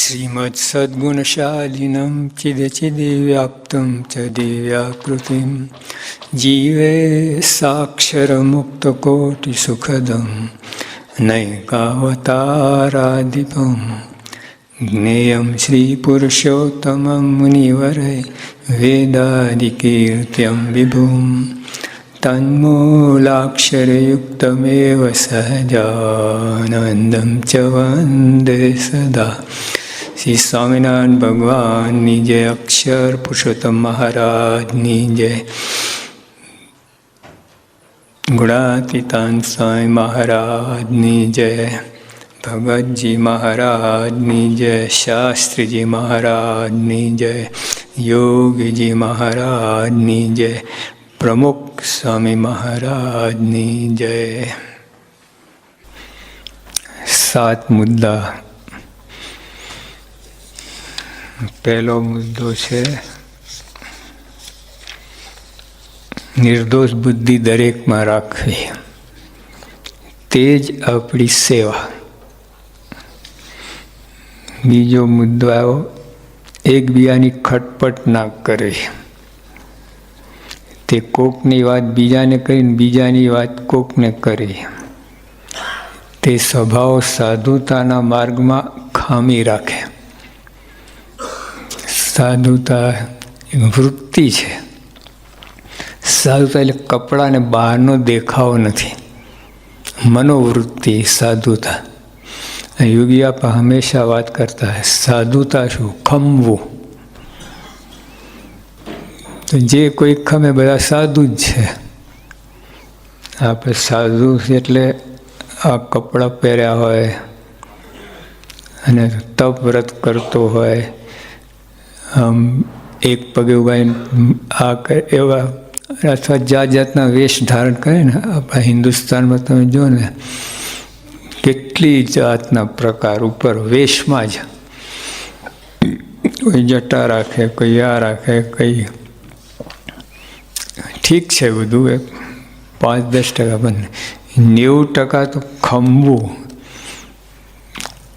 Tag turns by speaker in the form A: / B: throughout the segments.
A: श्रीमत्सद्गुणशालिनं चिदचिदिव्याप्तं च दिव्याकृतिं जीवे साक्षरमुक्तकोटिसुखदं नैकावताराधिपं ज्ञेयं श्रीपुरुषोत्तमं मुनिवरै वेदादिकीर्त्यं विभुं तन्मूलाक्षरयुक्तमेव सहजानन्दं च वन्दे सदा। श्री स्वामिनारायण भगवान जय, अक्षर पुरुषोत्तम महाराज जय, गुणातीतान स्वामी महाराज जय, भगत जी महाराज जय, शास्त्री जी महाराज जय, योगी जी महाराज जय, प्रमुख स्वामी महाराज जय। 7 मुद्दा। पहलो मुद्दो है निर्दोष बुद्धि दरेक में राखवी, तेज अपनी सेवा। बीजो मुद्दो आयो एक बीजानी खटपट ना करे, ते कोकनी वात बीजाने करी, बीजानी वात कोकने करे, ते स्वभाव साधुताना मार्ग में खामी राखे। साधुता एक वृत्ति है। साधुता એટલે કપડા ને બહારનો દેખાવો નથી, मनोवृत्ति साधुता। योगी आप हमेशा बात करता है साधुता शू खमवू, तो जे कोई खमे बधा साधु ज छे। आप साधु एटले आ कपड़ा पहर्या होय अने तप व्रत करतो होय, हम एक पगे उभा आ एवा अथवा जात जातना वेश धारण करे ने। आपણા हिंदुस्तान में તમે જો ને કેટલી જાતના પ્રકાર ઉપર વેશમાં જ, કોઈ જટા રાખે, કોઈ આ રાખે, કોઈ ઠીક છે બધું, 5-10% પણ 90% તો ખમવું,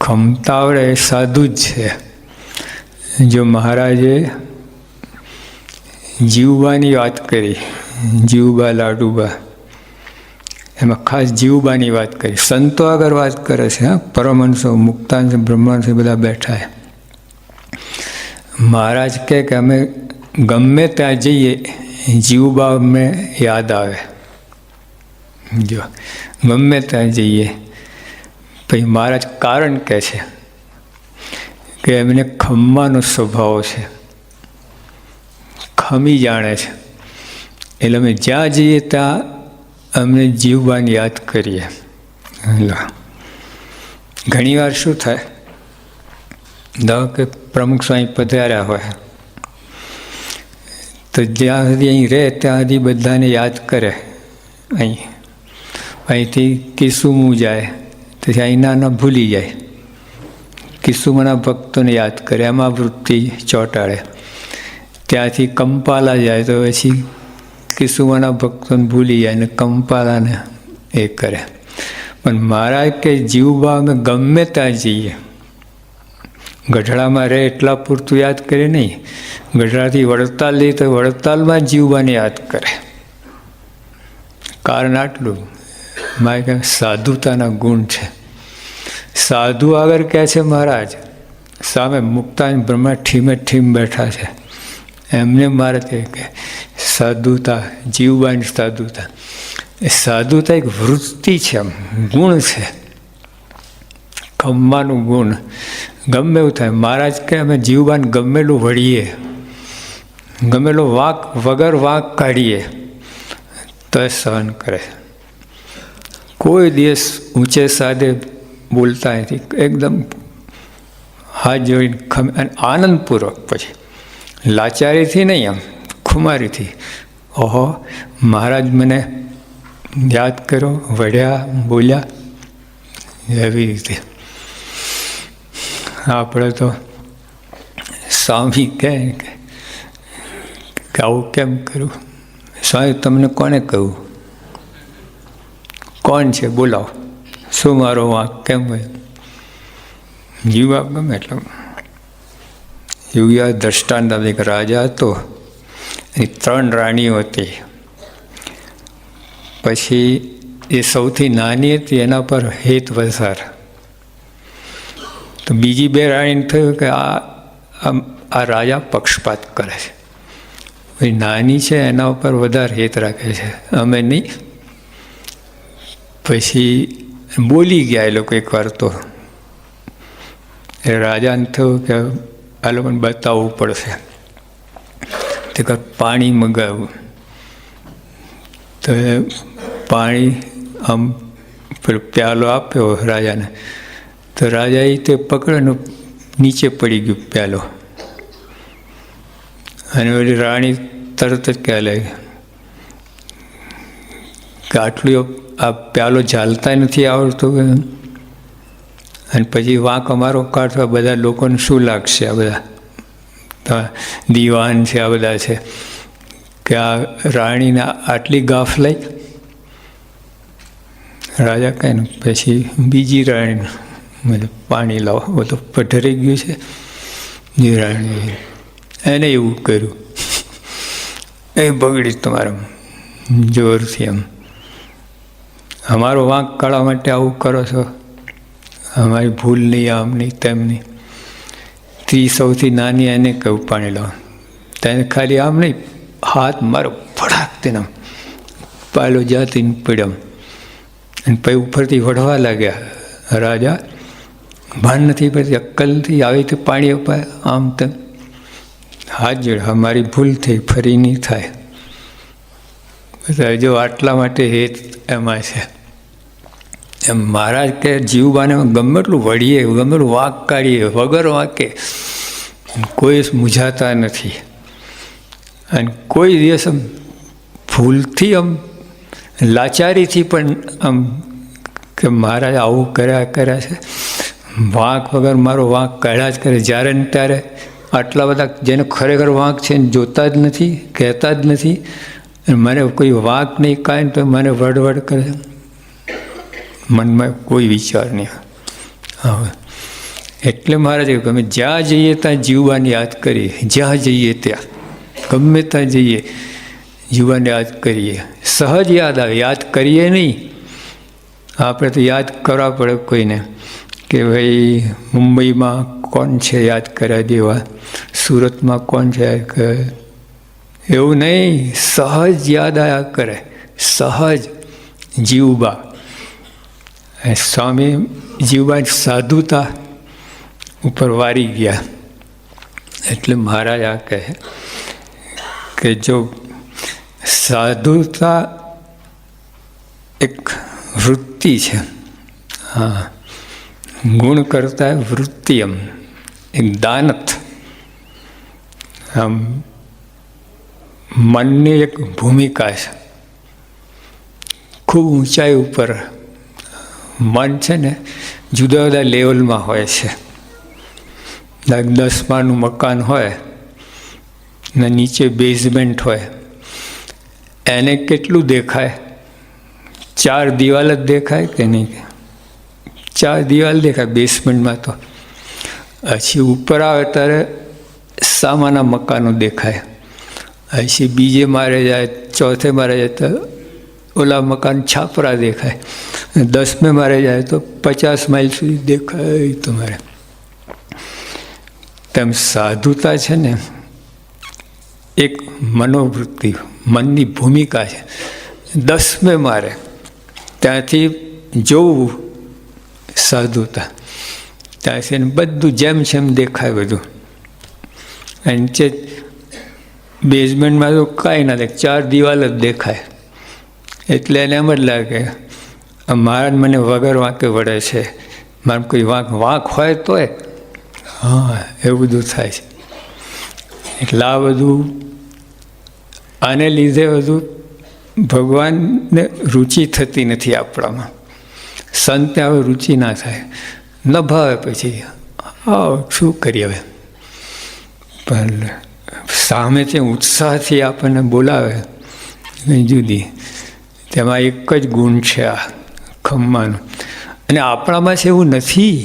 A: ખમતા આવડે એ સાધુ જ છે। जो महाराजे जीवबानी बात करी, जीवबा लाडूबा, एम खास जीवबानी बात करी। संतो अगर बात करे से, हाँ, परमहंसो, मुक्तांश, ब्रह्मांश बधा बैठा है। महाराज कहे कि अमे गमे त्या जईए जीवबा में याद आवे, जो गमे त्या जईए। भाई महाराज कारण कहे छे કે એમને ખમવાનો સ્વભાવ છે, ખમી જાણે છે, એટલે અમે જ્યાં જઈએ ત્યાં અમને જીવવાને યાદ કરીએ। ઘણીવાર શું થાય, ધારો કે પ્રમુખ સ્વામી પધાર્યા હોય તો જ્યાં સુધી અહીં રહે ત્યાં સુધી બધાને યાદ કરે। અહીંથી કિસ્સુમું જાય તો અહીંના ના ભૂલી જાય, કિસ્સુમાના ભક્તોને યાદ કરે, એમાં વૃત્તિ ચોંટાડે। ત્યાંથી કંપાલા જાય તો પછી કિસ્સુમાના ભક્તોને ભૂલી જાય ને કંપાલાને એ કરે। પણ મહારાજ કે જીવબા અમે ગમે ત્યાં જઈએ, ગઢડામાં રહે એટલા પૂરતું યાદ કરે નહીં, ગઢડાથી વડતાલ જઈએ તો વડતાલમાં જીવબાને યાદ કરે। કારણ આટલું, મારે કે સાધુતાના ગુણ છે। साधु आगर क्या है महाराज सामे मुक्तान ब्रह्मा ठीमे ठीम बैठा है, एमने मारे थे कि साधुता जीवबानी साधुता, साधुता एक वृत्ति है, गुण है, खम्मानु गुण। गमे एवं थाय महाराज के अमे जीवबान गमेलू वळीए, गमेलो वाक वगर वाक काढ़ीए तो सहन करे। कोई दिवस ऊंचे सादे बोलता है, एकदम हाथ जोड़ी आनंदपूर्वक, पछी लाचारी थी नहीं, आम खुमारी थी। ओहो महाराज मैंने याद करो, वढ़्या बोलिया, एवी रीते। आपणे तो स्वामी कहे कि आवुं केम करूं? स्वामी तमने कोने कहूं? कोण छे बोलाવો? શું મારો વાંક કેમ હોય? જીવ આપ ગમે એટલે યોગી દ્રષ્ટાંત એક રાજા હતો, એની 3 રાણીઓ હતી. પછી એ સૌથી નાની હતી, એના પર હેત વસાર. તો બીજી 2 રાણીને થયું કે આ રાજા પક્ષપાત કરે છે, ભાઈ નાની છે એના ઉપર વધારે હેત રાખે છે, અમે નહીં. પછી બોલી ગયા એ લોકો એકવાર. તો એ રાજાને થયું કે આ લોકોને બતાવવું પડશે. તે પાણી મંગાવ્યું. તો પાણી આમ પેલો પ્યાલો આપ્યો રાજાને. તો રાજાએ તે પકડ્યો, નીચે પડી ગયું પ્યાલો. અને ઓલી રાણી તરત જ કહેવા લાગી કે આટલું આ પ્યાલો ઝાલતા નથી આવડતું. અને પછી વાંક અમારો કાઢવા બધા લોકોને શું લાગશે? આ બધા દીવાન છે, આ બધા છે, કે આ રાણીને આટલી ગાફ લઈ. રાજા કહે ને પછી બીજી રાણી પાણી લાવો, બધું પઢરી ગયું છે. બીજી રાણી એને એવું કર્યું, એ બગડી તમારા જોરથી. એમ અમારો વાંક કાઢવા માટે આવું કરો છો, અમારી ભૂલ નહીં, આમ નહીં, તેમ નહીં. ત્રી સૌથી નાની એને કહ્યું પાણી લાવો. તેને ખાલી આમ નહીં, હાથ મારો ફડાક તેને પાયલો જાતી પડ્યો. અને પછી ઉપરથી વઢવા લાગ્યા. રાજા ભાન નથી પડતી, અક્કલથી આવી રીતે પાણી અપાય, આમ તેમ. હાથ જોડે, અમારી ભૂલ થઈ, ફરી નહીં થાય. જો આટલા માટે હેત એમાં છે. એમ મહારાજ કે જીવબાને ગમે એટલું વળીએ, ગમે એટલું વાંક કાઢીએ, વગર વાંકે કોઈ મૂંઝાતા નથી. અને કોઈ દિવસ આમ ભૂલથી આમ લાચારીથી પણ આમ કે મહારાજ આવું કર્યા છે, વાંક વગર મારો વાંક કાઢ્યા જ કરે. જ્યારે ને ત્યારે આટલા બધા જેને ખરેખર વાંક છે ને જોતા જ નથી, કહેતા જ નથી. મને કોઈ વાંક નહીં કાંઈ તો મને વડવડ કરે, મનમાં કોઈ વિચાર નહીં. હા, એટલે મહારાજે કહ્યું અમે જ્યાં જઈએ ત્યાં જીવવાને યાદ કરીએ. જ્યાં જઈએ ત્યાં, ગમે ત્યાં જઈએ, જીવવાને યાદ કરીએ. સહજ યાદ આવે, યાદ કરીએ નહીં. આપણે તો યાદ કરવા પડે કોઈને કે ભાઈ મુંબઈમાં કોણ છે યાદ કર્યા જેવા, સુરતમાં કોણ છે યાદ કરે. એવું નહીં, સહજ યાદ આવ્યા કરે. સહજ જીવબા. સ્વામી જીવબા સાધુતા ઉપર વારી ગયા. એટલે મહારાજ આ કહે કે જો સાધુતા એક વૃત્તિ છે. હા, ગુણ કરતા વૃત્તિ. એમ એક દાનત. આમ મનની એક ભૂમિકા છે. ખૂબ ઊંચાઈ ઉપર મન છે ને જુદા જુદા લેવલમાં હોય છે. 10 માળનું મકાન હોય ને નીચે બેઝમેન્ટ હોય, એને કેટલું દેખાય? 4 દિવાલ જ દેખાય કે નહીં? 4 દિવાલ દેખાય બેઝમેન્ટમાં. તો પછી ઉપર આવે ત્યારે સામાના મકાનો દેખાય. પછી બીજે મારે જાય, ચોથે મારે જાય તો ઓલા મકાન છાપરા દેખાય. 10મે મારે જાય તો 50 માઇલ સુધી દેખાય તમારે. તેમ સાધુતા છે ને એક મનોવૃત્તિ, મનની ભૂમિકા છે. 10મે મારે ત્યાંથી જોવું સાધુતા, ત્યાંથી બધું જેમ જેમ દેખાય બધું. અને નીચે બેઝમેન્ટમાં તો કાંઈ ના દેખાય, 4 દિવાલ જ દેખાય. એટલે એને એમ જ લાગે મહારાજ મને વગર વાંકે વળે છે, મારે કોઈ વાંક હોય તોય. હા, એવું બધું થાય છે. એટલે આ બધું આને લીધે બધું ભગવાનને રુચિ થતી નથી આપણામાં. સંતને હવે રુચિ ના થાય, ન ભાવે. પછી શું કરીએ હવે? પણ સામેથી ઉત્સાહથી આપણને બોલાવે કંઈ જુદી. તેમાં એક જ ગુણ છે આ ખમ્માનો. અને આપણામાં છે એવું નથી,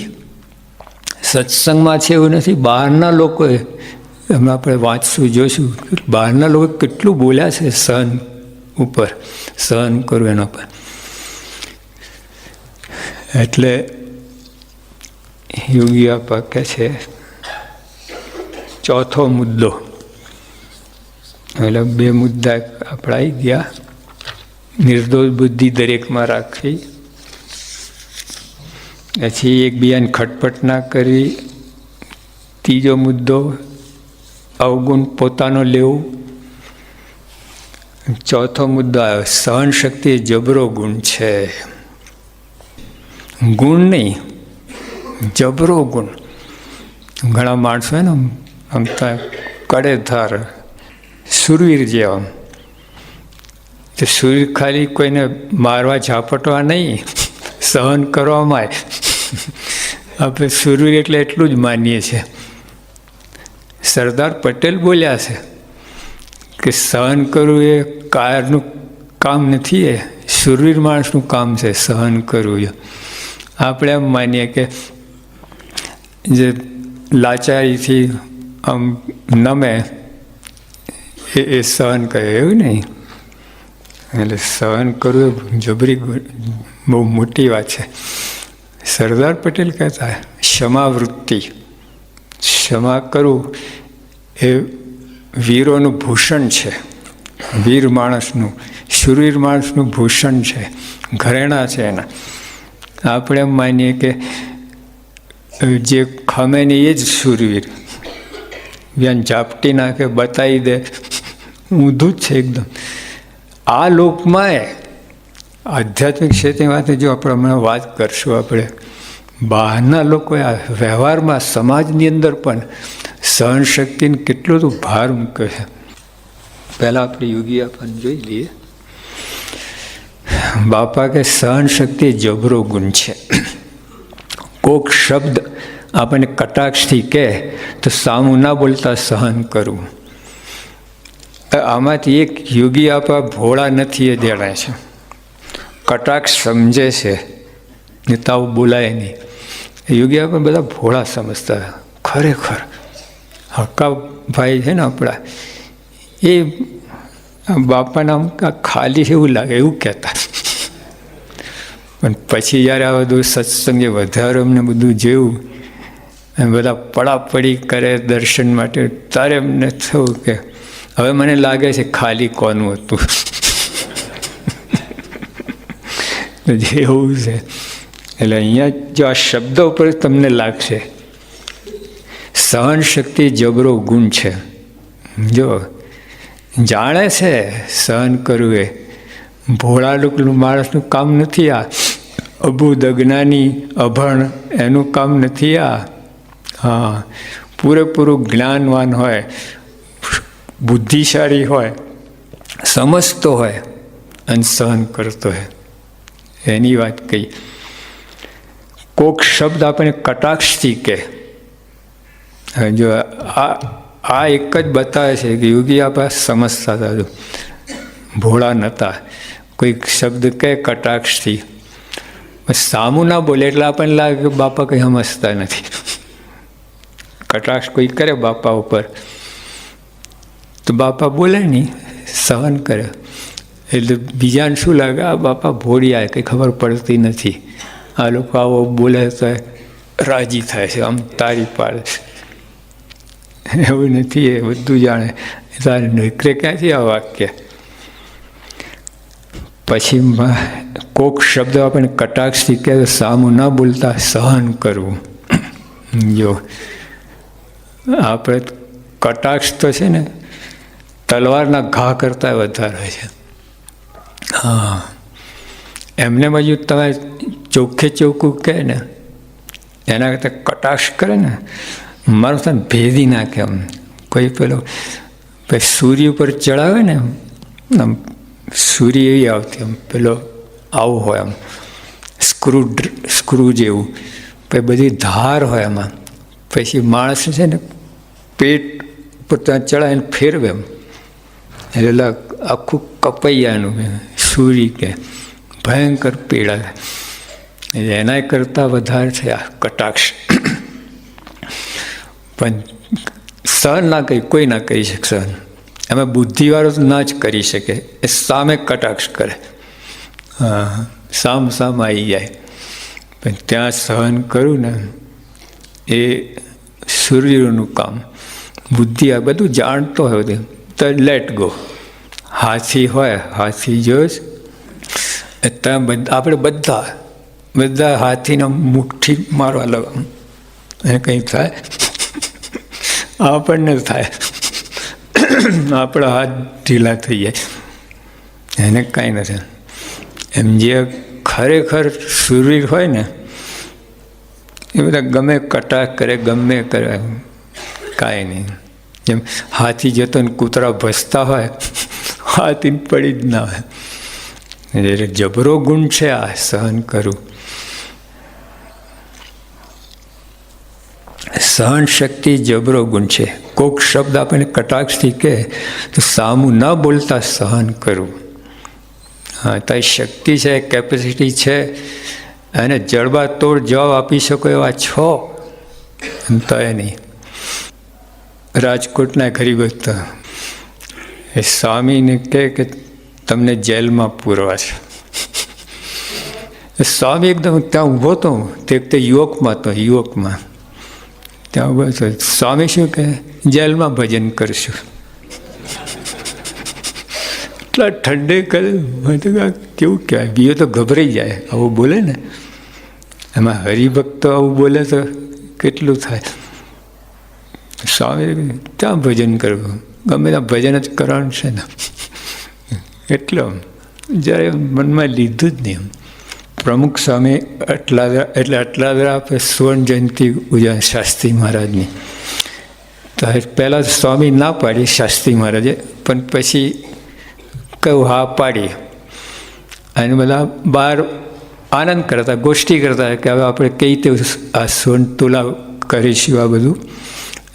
A: સત્સંગમાં છે એવું નથી. બહારના લોકોએ એમાં આપણે વાંચશું, જોઈશું બહારના લોકો કેટલું બોલ્યા છે સહન ઉપર, સહન કરવું એના પર. એટલે યોગી આપા કહે છે ચોથો મુદ્દો, એટલે 2 મુદ્દા આપણા આવી ગયા. નિર્દોષ બુદ્ધિ દરેકમાં રાખવી, પછી એકબીજાને ખટપટ ના કરવી. ત્રીજો મુદ્દો અવગુણ પોતાનો લેવું. ચોથો મુદ્દો આવ્યો સહન શક્તિ એ જબરો ગુણ છે. ગુણ નહીં, જબરો ગુણ. ઘણા માણસો હોય ને આમ કડેધાર સુરવીર જેવા, તો સુરવીર ખાલી કોઈને મારવા ઝાપટવા નહીં, સહન કરવામાં. આપણે સુરવીર એટલે એટલું જ માનીએ છીએ. સરદાર પટેલ બોલ્યા છે કે સહન કરવું એ કાયરનું કામ નથી, એ સુરવીર માણસનું કામ છે સહન કરવું. આપણે એમ માનીએ કે જે લાચારીથી આમ નમે એ સહન કરે, એવું નહીં. એટલે સહન કરવું એ જબરી બહુ મોટી વાત છે. સરદાર પટેલ કહેતા ક્ષમાવૃત્તિ, ક્ષમા કરવું એ વીરોનું ભૂષણ છે, વીર માણસનું, શૂરવીર માણસનું ભૂષણ છે, ઘરેણા છે એના. આપણે એમ માનીએ કે જે ખમે નહીં એ જ શૂરવીર, જ્યાં ઝાપટી નાખે, બતાવી દે, ઊંધું જ છે એકદમ. આ લોકમાં આધ્યાત્મિક ક્ષેત્રની વાત જો આપણે હમણાં વાત કરશું, આપણે બહારના લોકો આ વ્યવહારમાં સમાજની અંદર પણ સહનશક્તિને કેટલો તો ભાર મૂકે છે. પહેલાં આપણે યોગી આપણને જોઈ લઈએ. બાપા કે સહનશક્તિ જબરો ગુણ છે. કોક શબ્દ આપણને કટાક્ષથી કહે તો સામું ના બોલતા સહન કરવું. આમાંથી એક યોગી આપા ભોળા નથી એ જણાય છે. કટાક્ષ સમજે છે ને તાવ બોલાય નહીં. યોગી આપા બધા ભોળા સમજતા. ખરેખર હક્કાભાઈ છે ને આપણા, એ બાપાના ખાલી એવું લાગે એવું કહેતા. પણ પછી જ્યારે આ બધું સત્સંગે વધારે અમને બધું જોયું, બધા પડાપડી કરે દર્શન માટે, ત્યારે એમને થયું કે હવે મને લાગે છે ખાલી કોનું હતું. જેવું છે. એટલે અહીંયા જો આ શબ્દ ઉપર તમને લાગશે સહન શક્તિ જબરો ગુણ છે. જો જાણે છે સહન કરવું એ ભોળા લોકોનું માણસનું કામ નથી. આ અબુધ અજ્ઞાની અભણ એનું કામ નથી. આ હા, પૂરેપૂરું જ્ઞાનવાન હોય, બુદ્ધિશાળી હોય, સમજતો હોય અને સહન કરતો હોય, એની વાત કહી. કોક શબ્દ આપણને કટાક્ષથી કહે. જો આ એક જ બતાવે છે કે યોગી આપા સમજતા હતા, ભોળા નહોતા. કોઈક શબ્દ કહે કટાક્ષથી, સામું ના બોલે એટલે આપણને લાગે કે બાપા કંઈ સમજતા નથી. કટાક્ષ કોઈ કરે બાપા ઉપર તો બાપા બોલે નહીં, સહન કરે. એટલે બીજાને શું લાગે, આ બાપા ભોળિયા, કંઈ ખબર પડતી નથી. આ લોકો આવો બોલે તો રાજી થાય છે, આમ તારી પાડે છે. એવું નથી, એ બધું જાણે. તારે નીકળે ક્યાંથી આ વાક્ય? પછી કોક શબ્દ આપણને કટાક્ષથી કહે તો સામું ન બોલતા સહન કરવું. જો આપણે કટાક્ષ તો છે ને તલવારના ઘા કરતાં વધારે છે. હા, એમને બાજુ તમે ચોખ્ખે ચોખ્ખું કહે ને એના કરતાં કટાક્ષ કરે ને મારું તને ભેદી નાખે. આમ કોઈ પેલો સૂર્ય ઉપર ચડાવે ને આમ સૂર્ય એવી આવતી, આમ પેલો આવું હોય, આમ સ્ક્રૂ જેવું, પછી બધી ધાર હોય એમાં. પછી માણસ છે ને પેટ ઉપર ત્યાં ચડાવીને ફેરવે એમ, એટલે આખું કપૈયાનું સૂર્ય કે ભયંકર પીડા. એના કરતાં વધારે છે આ કટાક્ષ. પણ સહન ના કરી, કોઈ ના કરી શકે સહન. એમાં બુદ્ધિવાળો તો ના જ કરી શકે. એ સામે કટાક્ષ કરે, હા, સામ આવી જાય. પણ ત્યાં સહન કરું ને એ સૂર્યનું કામ. બુદ્ધિ આ બધું જાણતો હોય તો લેટ ગો. હાથી હોય, હાથી જોશ ત્યાં આપણે બધા હાથીને મુઠ્ઠી મારવા લગાવ, એ કંઈ થાય આપણને થાય, આપણા હાથ ઢીલા થઈ જાય, એને કાંઈ નથી. એમ જે ખરેખર શૂરવીર હોય ને એ બધા ગમે કટાક્ષ કરે, ગમે કરે, કાંઈ નહીં. જેમ હાથી જતો ને કૂતરા ભસતા હોય, હાથીને પડી જ ના હોય. એટલે જબરો ગુણ છે આ સહન કરવું. સહન શક્તિ જબરો ગુણ છે. કોક શબ્દ આપણને કટાક્ષથી કહે તો સામું ન બોલતા સહન કરવું. હા, તો એ શક્તિ છે, કેપેસિટી છે, અને જડબા તોડ જવાબ આપી શકો એવા છો એમ તો એ નહીં. રાજકોટના ગરીબ હતા, એ સ્વામીને કહે કે તમને જેલમાં પૂરવા છે. સ્વામી એકદમ ત્યાં ઊભો હતો, તે યુવકમાં હતો, યુવકમાં ત્યાં ઊભો હતો. સ્વામી શું કહે, જેલમાં ભજન કરશું. એટલા ઠંડે કરે, કેવું કહેવાય, બીજો તો ગભરાઈ જાય આવું બોલે ને. એમાં હરિભક્તો આવું બોલે તો કેટલું થાય. સ્વામી ત્યાં ભજન કરવું, ગમે ત્યાં ભજન જ કરવાનું છે ને. એટલો જ્યારે મનમાં લીધું જ નહીં. પ્રમુખ સ્વામી અટલાદરા આપણે સુવર્ણ જયંતિ ઉજવણી શાસ્ત્રી મહારાજની. તો પહેલાં સ્વામી ના પાડી શાસ્ત્રી મહારાજે, પણ પછી કહ્યું હા પાડી. અને બધા બહાર આનંદ કરતા, ગોષ્ઠી કરતા કે હવે આપણે કઈ રીતે આ સુવર્ણ તુલા કરીશું. આ બધું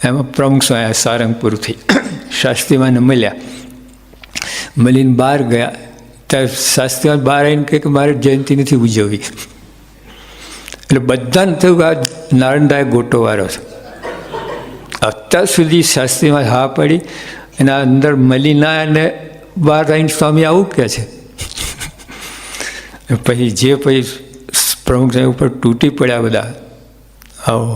A: એમાં પ્રમુખ સ્વામી સારંગપુરથી શાસ્ત્રીમાને મળ્યા. મળીને બહાર ગયા ત્યારે શાસ્ત્રીમાં બહાર આવીને કહે કે મારે જયંતિ નથી ઉજવવી. એટલે બધાને થયું કે આ નારણદાય ગોટોવાળો છે. અત્યાર સુધી શાસ્ત્રીમાં હા પડી, એના અંદર મળી ના, અને બહાર આવીને સ્વામી આવું કહે છે. પછી પ્રમુખ સાહેબ ઉપર તૂટી પડ્યા બધા. આવો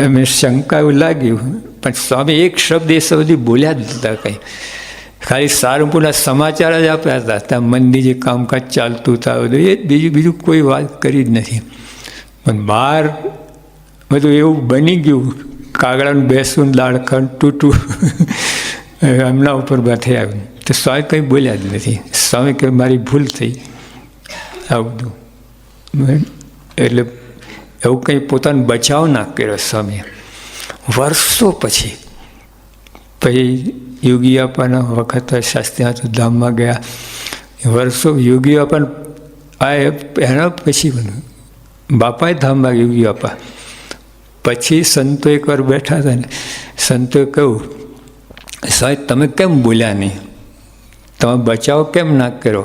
A: એમને શંકા એવું લાગ્યું, પણ સ્વામી એક શબ્દ એ સુધી બોલ્યા જ નહોતા કંઈ. ખાલી સારંગપુરના સમાચાર જ આપ્યા હતા, ત્યાં મંદિર જે કામકાજ ચાલતું હતા બધું, એ બીજું કોઈ વાત કરી જ નથી. પણ બહાર બધું એવું બની ગયું, કાગડાનું બેસવું, લાડખાન તૂટવું, એમના ઉપર બાથે આવ્યું. તો સ્વામી કંઈ બોલ્યા જ નથી. સ્વામી કે મારી ભૂલ થઈ આ બધું. એટલે એવું કંઈ પોતાનો બચાવ ના કર્યો સ્વામીએ. વર્ષો પછી યોગી આપવાના વખત શાસ્ત્રીનાથ ધામમાં ગયા. વર્ષો યોગી આપવા આ એના પછી બાપાએ ધામમાં યોગી આપવા. પછી સંતો એકવાર બેઠા હતા ને, સંતોએ કહ્યું સાહેબ તમે કેમ બોલ્યા નહીં, તમે બચાવ કેમ ના કર્યો,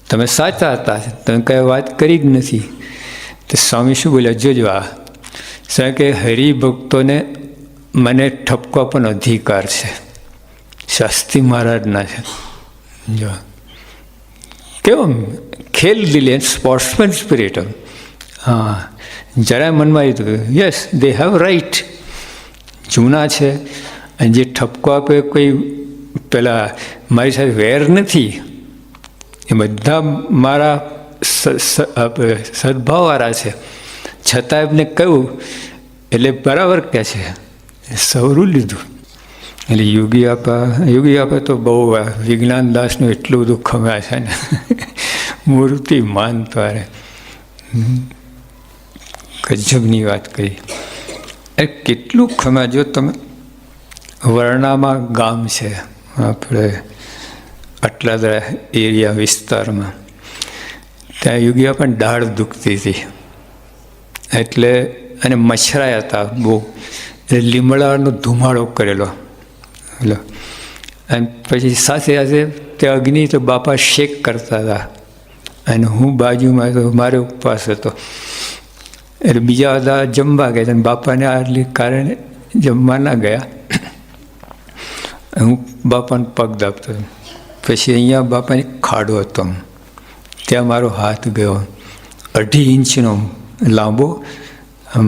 A: તમે સાચા હતા, તમે કંઈ વાત કરી જ નથી. તો સ્વામી શું બોલ્યા, જોજો આ સાહેબ કે હરિભક્તોને મને ઠપકો આપવાનો અધિકાર છે, શાસ્ત્રી મહારાજના છે. જો કેવું ખેલ દિલે, સ્પોર્ટ્સમેન સ્પિરિટ. હા, જરા મનમાં આવ્યું યસ દે હેવ રાઇટ, જૂના છે, અને જે ઠપકો આપે કોઈ પેલા મારી સાથે વેર નથી, એ બધા મારા સદભાવવાળા છે, છતાં એમને કહ્યું એટલે બરાબર કહે છે, સવરું લીધું. એટલે યોગી આપા તો બહુ વિજ્ઞાન દાસનું એટલું બધું ખમ્યા છે ને, મૂર્તિ માનતારે ગજબની વાત કરી. એ કેટલું ખમ્યા. જો તમે વર્ણામાં ગામ છે આપણે અટલાદરા એરિયા વિસ્તારમાં, ત્યાં યોગી આપણને દાઢ દુખતી હતી, એટલે અને મચ્છરાયા હતા બહુ, એટલે લીમડાનો ધુમાડો કરેલો. એટલે અને પછી સાથે સાથે તે અગ્નિ તો બાપા શેક કરતા હતા, અને હું બાજુમાં તો મારે ઉપવાસ હતો. એટલે બીજા બધા જમવા ગયા અને બાપાને આટલી કારણે જમવા ના ગયા. હું બાપાને પગ દાબતો. પછી અહીંયા બાપાને ખાડો હતો, ત્યાં મારો હાથ ગયો. 2.5 ઇંચનો લાંબો, આમ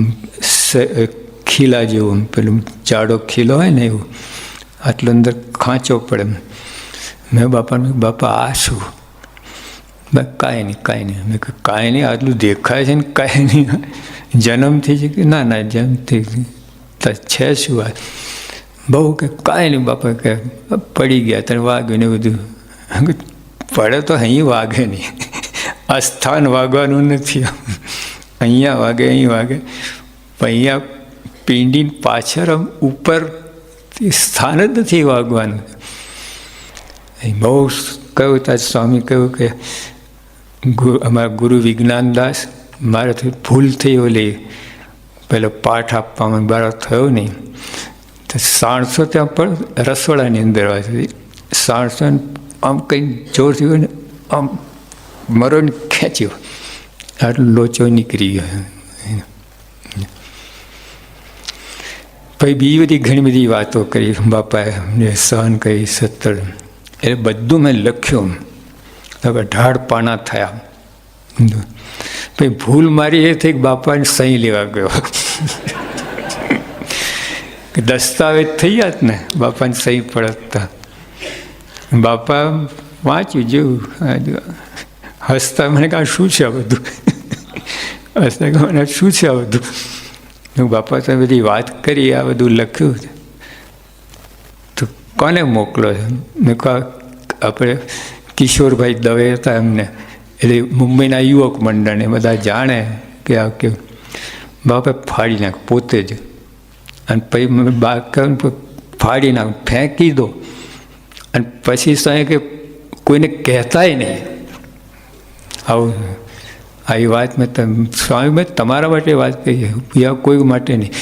A: ખીલા જેવું, પેલું જાડો ખીલો હોય ને એવું, આટલો અંદર ખાંચો પડે. મેં બાપાને, બાપા આ શું? કાંઈ નહીં. મેં કહ્યું કાંઈ નહીં, આટલું દેખાય છે ને કાંઈ નહીં, જન્મથી છે કે? ના જન્મથી છે. શું વાત? બહુ કે કાંઈ નહીં બાપા, કે પડી ગયા તને વાગ્યું ને બધું. પડે તો અહીં વાગે નહીં, આ સ્થાન વાગવાનું નથી. અહીંયા વાગે, અહીં વાગે, પણ અહીંયા પિંડીની પાછળ ઉપર સ્થાન જ નથી વાગવાનું. બહુ કહ્યું ત્યાં સ્વામી કહ્યું કે અમારા ગુરુ વિજ્ઞાનદાસ, મારાથી ભૂલ થઈ ઓલી પેલો પાઠ આપવામાં મારો થયો નહીં, તો 700 ત્યાં પણ રસોડાની અંદર હોય, 700 આમ કંઈ જોરથી હોય ને આમ મરોને ખેંચ્યો, આટલો લોચો નીકળી ગયો. પછી બીજી બધી ઘણી બધી વાતો કરી બાપાએ, સહન કરી 70, એ બધું મેં લખ્યું. હવે 18 પાના થયા. પછી ભૂલ મારી એ થઈ કે બાપાને સહી લેવા ગયો. દસ્તાવેજ થઈ જાત ને, બાપાને સહી પડતા. બાપા વાંચ્યું જેવું હસતા, મને કહે શું છે આ બધું? હસતા કહે મને શું છે આ બધું? બાપા તમે બધી વાત કરી, આ બધું લખ્યું તો કોને મોકલો છે? મેં કહ્યું આપણે કિશોરભાઈ દવે હતા એમને, એટલે મુંબઈના યુવક મંડળને બધા જાણે કે આ કેવું. બાપા ફાડી નાખ પોતે જ, અને પછી મેં ફાડી નાખ, ફેંકી દો. અને પછી સાહેબ કે કોઈને કહેતાય નહીં. આવું આવી વાત મેં સ્વામી, મેં તમારા માટે વાત કહી, બીજા કોઈ માટે નહીં.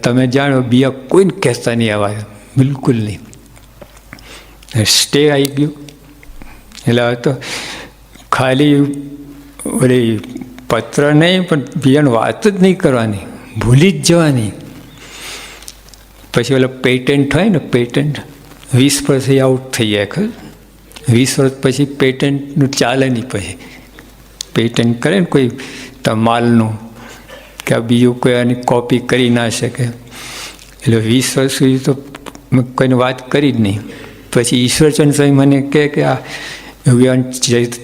A: તમે જાણો, બીજા કોઈને કહેતા નહીં આ વાત, બિલકુલ નહીં. સ્ટે આવી ગયું. એટલે હવે તો ખાલી ઓલી પત્ર નહીં, પણ બીજાની વાત જ નહીં કરવાની, ભૂલી જ જવાની. પછી ઓલા પેટન્ટ હોય ને, પેટન્ટ 20 વર્ષથી આઉટ થઈ જાય. ખરું 20 વર્ષ પછી પેટન્ટનું ચાલે નહીં. પછી પેટન્ટ કરે ને કોઈ માલનું, કે બીજું કોઈ આની કોપી કરી ના શકે. એટલે 20 વર્ષ સુધી તો મેં કોઈને વાત કરી જ નહીં. પછી ઈશ્વરચંદ સ્વામી મને કહે કે આ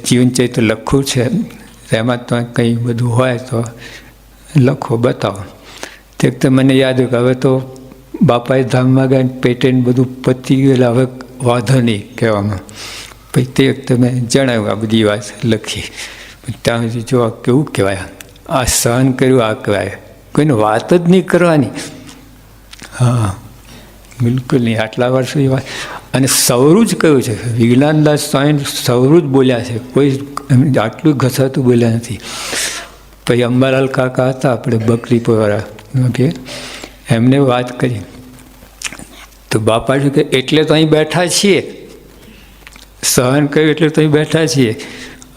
A: જીવન ચરિત્ર લખવું છે, એમાં તો કંઈ બધું હોય તો લખો, બતાવો. તે મને યાદ હોય કે હવે તો બાપાએ ધામમાં ગયા, પેટન્ટ બધું પતી ગયું, હવે વાંધો નહીં કહેવામાં. પછી તે વખતે મેં જણાવ્યું, આ બધી વાત લખી. ત્યાં સુધી જો આ કેવું કહેવાય, આ સહન કર્યું, આ કહેવાય. કોઈને વાત જ નહીં કરવાની. હા, બિલકુલ નહીં. આટલા વર્ષોની વાત. અને સવરું જ કહ્યું છે, વિજ્ઞાનદાસ સ્વામી સવરું જ બોલ્યા છે, કોઈ આટલું ઘસાતું બોલ્યા નથી. પછી અંબાલાલ કાકા હતા આપણે બકરીપુરવાળા, કે એમને વાત કરી તો બાપા શું કે એટલે તો અહીં બેઠા છીએ, સહન કર્યું એટલે તો અહીં બેઠા છીએ.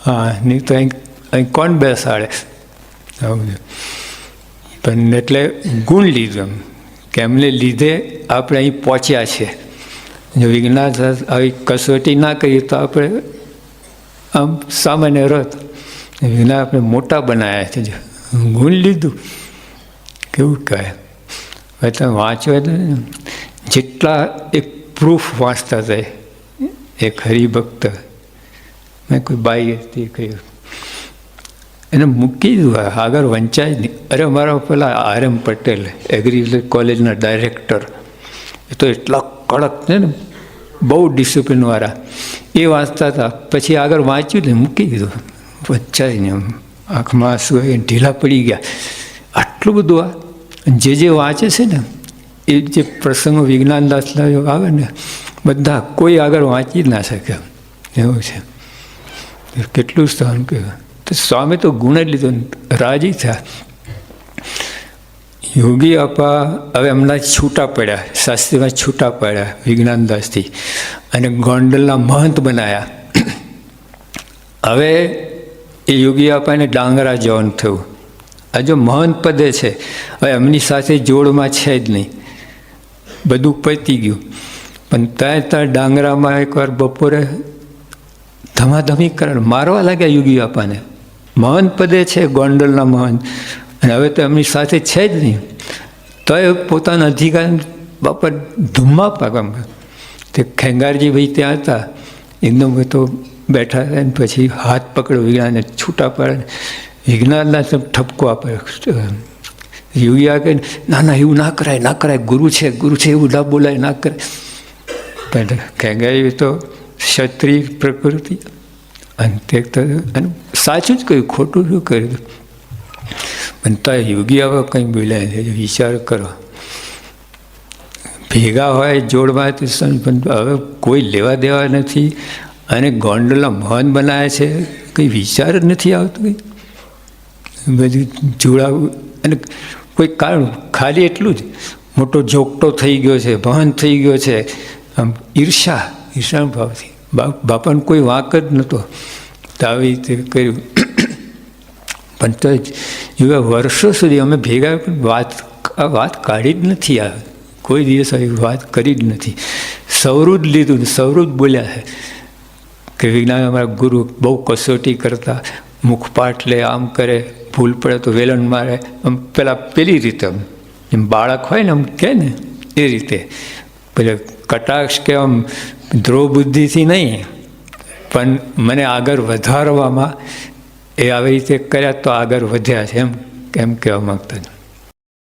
A: હા, નહીં તો અહીં કોણ બેસાડે? પણ એટલે ગુણ લીધું એમ, કે એમને લીધે આપણે અહીં પહોંચ્યા છે. જો વિજ્ઞાન આવી કસોટી ના કરીએ તો આપણે આમ સામાન્ય રત. વિજ્ઞાન આપણે મોટા બનાવ્યા છે, જો ગુણ લીધું. કેવું કહે? હવે તમે વાંચો જેટલા એક પ્રૂફ વાંચતા જાય. એક હરિભક્ત, મેં કોઈ બાઈ હતી કહ્યું, એને મૂકી દીધું, આગળ વંચાય નહીં. અરે મારા પેલા RM પટેલ એગ્રીકલ્ચર કોલેજના ડાયરેક્ટર, એ તો એટલા કડક છે ને, બહુ ડિસિપ્લિનવાળા, એ વાંચતા હતા. પછી આગળ વાંચ્યું ને મૂકી દીધું, વંચાય નહીં. આંખમાં આંસુ ઢીલા પડી ગયા. આટલું બધું આ જે વાંચે છે ને, એ જે પ્રસંગો વિજ્ઞાનદાસના આવે ને, બધા કોઈ આગળ વાંચી જ ના શકે એવું છે. કેટલું સહન કર્યું. તો સ્વામી તો ગુણ જ લીધો, રાજી થયા. યોગી આપા હવે એમના છૂટા પડ્યા, શાસ્ત્રીમાં છૂટા પડ્યા વિજ્ઞાનદાસથી, અને ગોંડલના મહંત બનાવ્યા. હવે એ યોગી આપાને ડાંગરા જવાનું થયું. આ જો મહંત પદે છે, હવે એમની સાથે જોડમાં છે જ નહીં, બધું પતી ગયું. પણ ત્યાં ડાંગરામાં એકવાર બપોરે ધમાધમી કરણ મારવા લાગ્યા યોગી બાપાને. મહંત પદે છે, ગોંડલના મહંત, અને હવે તો એમની સાથે છે જ નહીં. તો એ પોતાના અધિકાર બાપા ધુમ્મા પાકવામાં. તે ખેંગારજી ભાઈ ત્યાં હતા, એકદમ તો બેઠા હતા, ને પછી હાથ પકડો વિજ્ઞાનને છૂટા પાડે. વિજ્ઞાનના ઠપકો આપે. યોગી આ કહે, ના ના એવું ના કરાય, ના કરાય, ગુરુ છે એવું ના બોલાય, ના કરાય. પણ ખેંગારી તો ક્ષત્રિય પ્રકૃતિ, અને તે તો સાચું જ કહ્યું, ખોટું શું કર્યું. પણ તો યોગી હવે કંઈ બોલાય, વિચાર કરો. ભેગા હોય જોડમાં, પણ હવે કોઈ લેવા દેવા નથી, અને ગોંડલના મહંત બનાવ્યા છે, કંઈ વિચાર જ નથી આવતો. બધું જોડાવું, અને કોઈ કારણ ખાલી એટલું જ મોટો જોગટો થઈ ગયો છે, મહંત થઈ ગયો છે, આમ ઈર્ષા ભાવથી. બાપાને કોઈ વાંક જ નહોતો, તો આવી રીતે કર્યું. પણ તો એવા વર્ષો સુધી અમે ભેગા વાત કાઢી જ નથી. આ કોઈ દિવસ આવી વાત કરી જ નથી. સૌરું જ લીધું ને સૌરું જ બોલ્યા છે કે વિજ્ઞાન અમારા ગુરુ બહુ કસોટી કરતા, મુખપાઠ લે, આમ કરે, ભૂલ પડે તો વેલણ મારે, આમ પેલી રીતે એમ બાળક હોય ને આમ કહે ને એ રીતે, પેલે કટાક્ષ કે આમ દ્રોહ બુદ્ધિથી નહીં, પણ મને આગળ વધારવામાં એ આવી રીતે કર્યા તો આગળ વધ્યા છે એમ કહેવા માગતા.